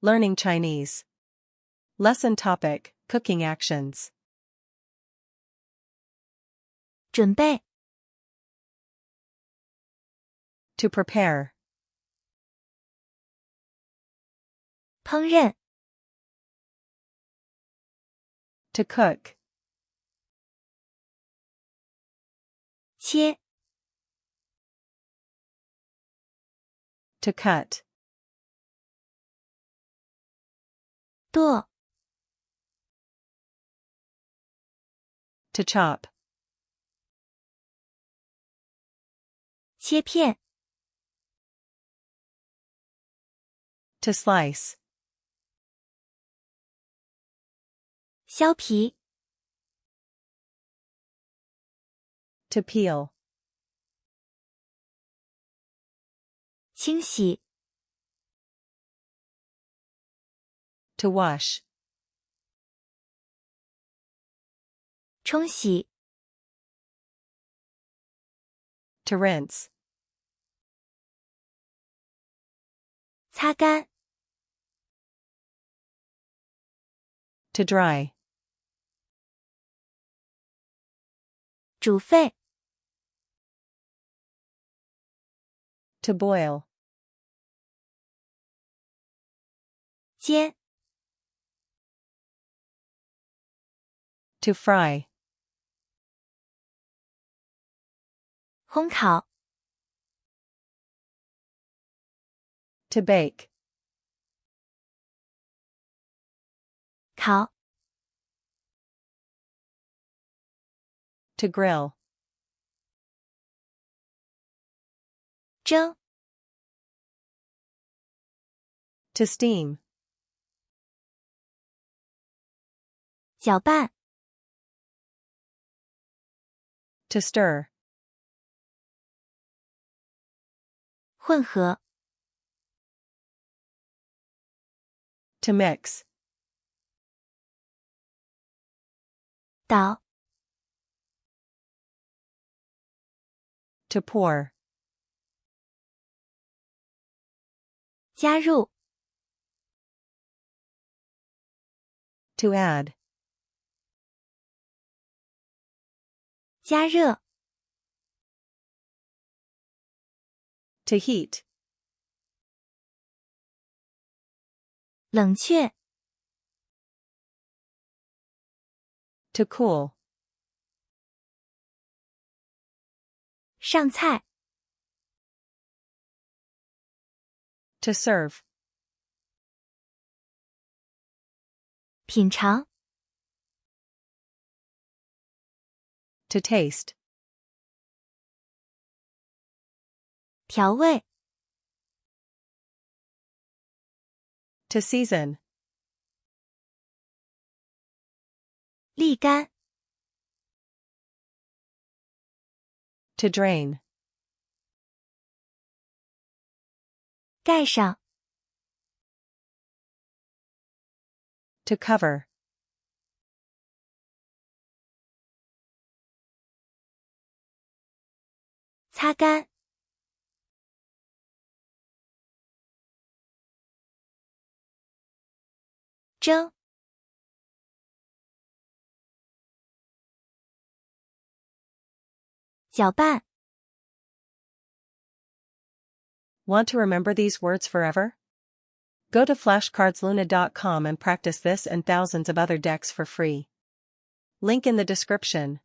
Learning Chinese. Lesson topic, cooking actions. 准备 To prepare. 烹饪 To cook. 切 To cut. 剁 To chop. 切片 To slice. 削皮 To peel. 清洗 To wash. 冲洗 To rinse. 擦干 To dry. 煮沸 To boil. 煎 To fry. 烘烤 To bake. 烤 To grill. 蒸 To steam. 搅拌 To stir. 混合 To mix. 倒 To pour. 加入 To add. 加热 To heat. 冷却 To cool. 上菜 To serve. 品尝 To taste. 调味 To season. 沥干 To drain. 盖上 To cover. 擦干 蒸 搅拌 Want to remember these words forever? Go to flashcardsluna.com and practice this and thousands of other decks for free. Link in the description.